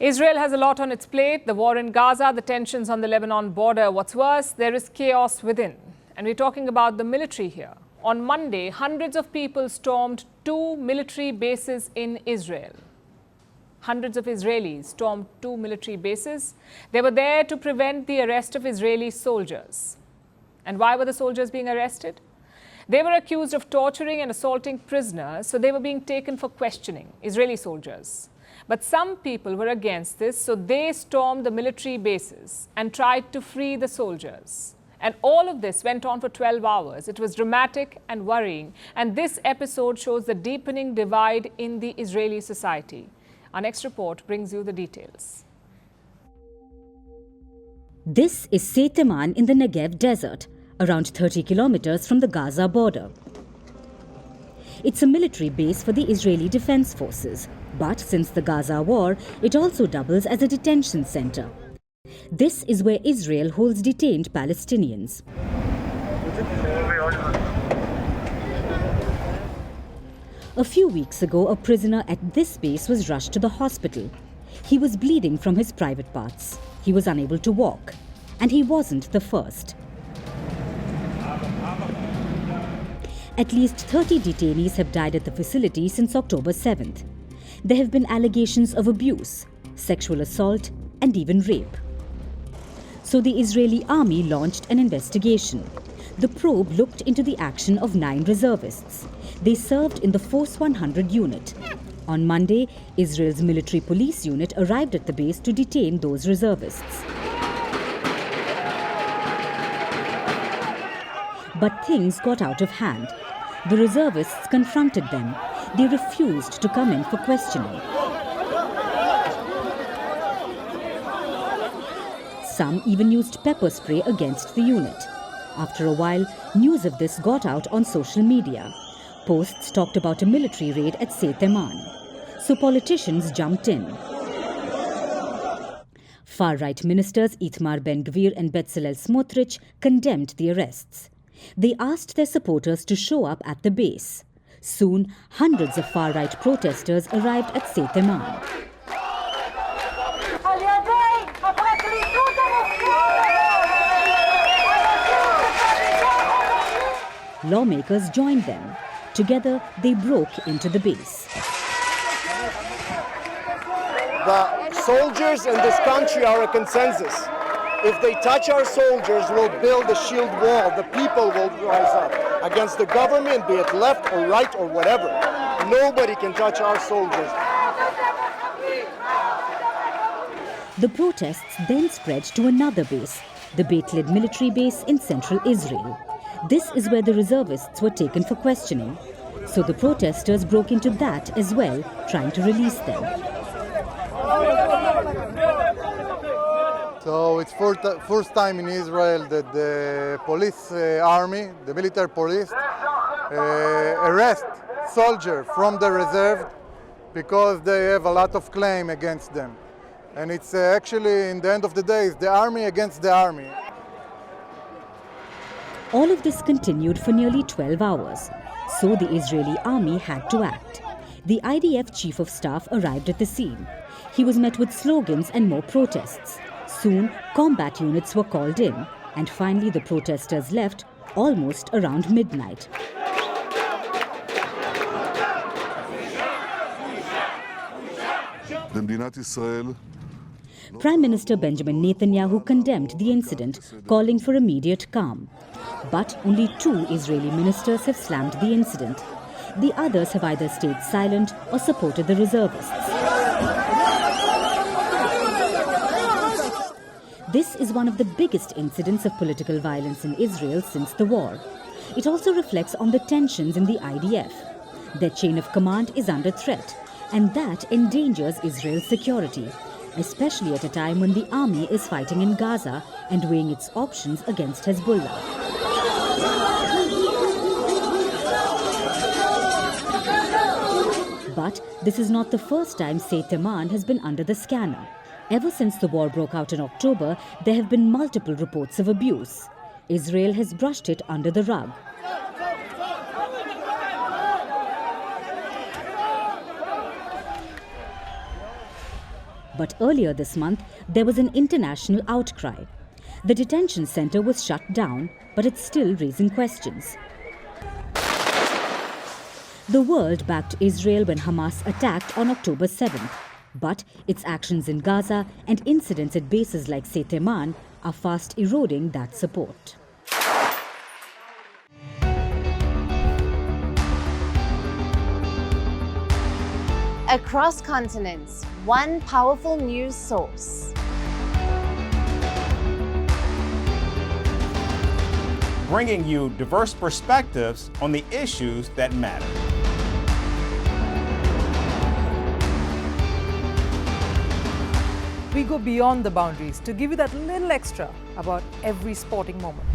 Israel has a lot on its plate. The war in Gaza, the tensions on the Lebanon border. What's worse, there is chaos within. And we're talking about the military here. On Monday, hundreds of people stormed 2 military bases in Israel. Hundreds of Israelis stormed 2 military bases. They were there to prevent the arrest of Israeli soldiers. And why were the soldiers being arrested? They were accused of torturing and assaulting prisoners, so they were being taken for questioning, Israeli soldiers. But some people were against this, so they stormed the military bases and tried to free the soldiers. And all of this went on for 12 hours. It was dramatic and worrying. And this episode shows the deepening divide in the Israeli society. Our next report brings you the details. This is Seyteman in the Negev desert, around 30 kilometers from the Gaza border. It's a military base for the Israeli Defense Forces. But since the Gaza war, it also doubles as a detention center. This is where Israel holds detained Palestinians. A few weeks ago, a prisoner at this base was rushed to the hospital. He was bleeding from his private parts. He was unable to walk. And he wasn't the first. At least 30 detainees have died at the facility since October 7th. There have been allegations of abuse, sexual assault, and even rape. So the Israeli army launched an investigation. The probe looked into the action of 9 reservists. They served in the Force 100 unit. On Monday, Israel's military police unit arrived at the base to detain those reservists. But things got out of hand. The reservists confronted them. They refused to come in for questioning. Some even used pepper spray against the unit. After a while, news of this got out on social media. Posts talked about a military raid at Seyteman. So politicians jumped in. Far-right ministers Itamar Ben-Gvir and Bezalel Smotrich condemned the arrests. They asked their supporters to show up at the base. Soon, hundreds of far-right protesters arrived at Seyteman. Lawmakers joined them. Together, they broke into the base. The soldiers in this country are a consensus. If they touch our soldiers, we'll build a shield wall. The people will rise up against the government, be it left or right or whatever. Nobody can touch our soldiers. The protests then spread to another base, the Beit Led military base in central Israel. This is where the reservists were taken for questioning. So the protesters broke into that as well, trying to release them. So it's first time in Israel that the police army, the military police, arrest soldiers from the reserve because they have a lot of claim against them. And it's actually, in the end of the day, it's the army against the army. All of this continued for nearly 12 hours. So the Israeli army had to act. The IDF chief of staff arrived at the scene. He was met with slogans and more protests. Soon, combat units were called in, and finally the protesters left almost around midnight. Prime Minister Benjamin Netanyahu condemned the incident, calling for immediate calm. But only 2 Israeli ministers have slammed the incident. The others have either stayed silent or supported the reservists. This is one of the biggest incidents of political violence in Israel since the war. It also reflects on the tensions in the IDF. Their chain of command is under threat, and that endangers Israel's security, especially at a time when the army is fighting in Gaza and weighing its options against Hezbollah. But this is not the first time Seyteman has been under the scanner. Ever since the war broke out in October, there have been multiple reports of abuse. Israel has brushed it under the rug. But earlier this month, there was an international outcry. The detention center was shut down, but it's still raising questions. The world backed Israel when Hamas attacked on October 7th. But its actions in Gaza and incidents at bases like Seyteman are fast eroding that support. Across continents, one powerful news source. Bringing you diverse perspectives on the issues that matter. We go beyond the boundaries to give you that little extra about every sporting moment.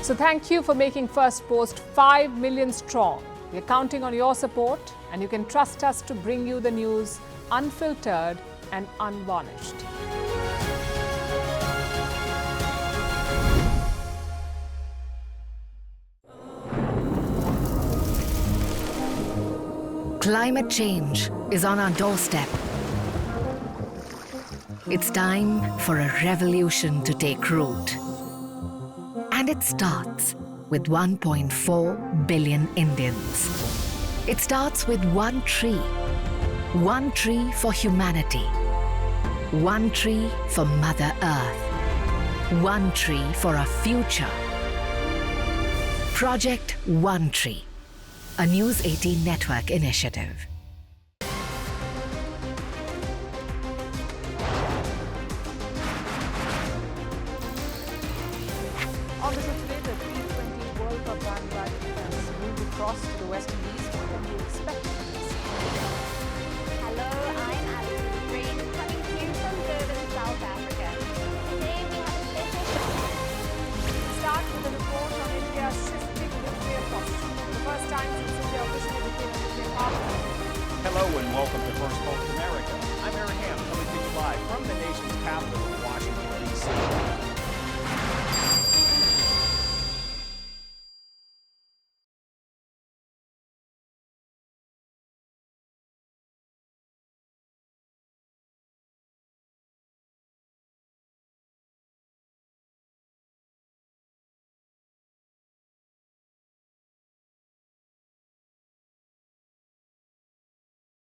So thank you for making Firstpost 5 million strong. We're counting on your support, and you can trust us to bring you the news unfiltered and unvarnished. Climate change is on our doorstep. It's time for a revolution to take root. And it starts with 1.4 billion Indians. It starts with one tree for humanity, one tree for Mother Earth, one tree for a future. Project One Tree, a News 18 network initiative. Obviously today, the T20 World Cup bandwagon has moved across to the West Indies. What can we expect?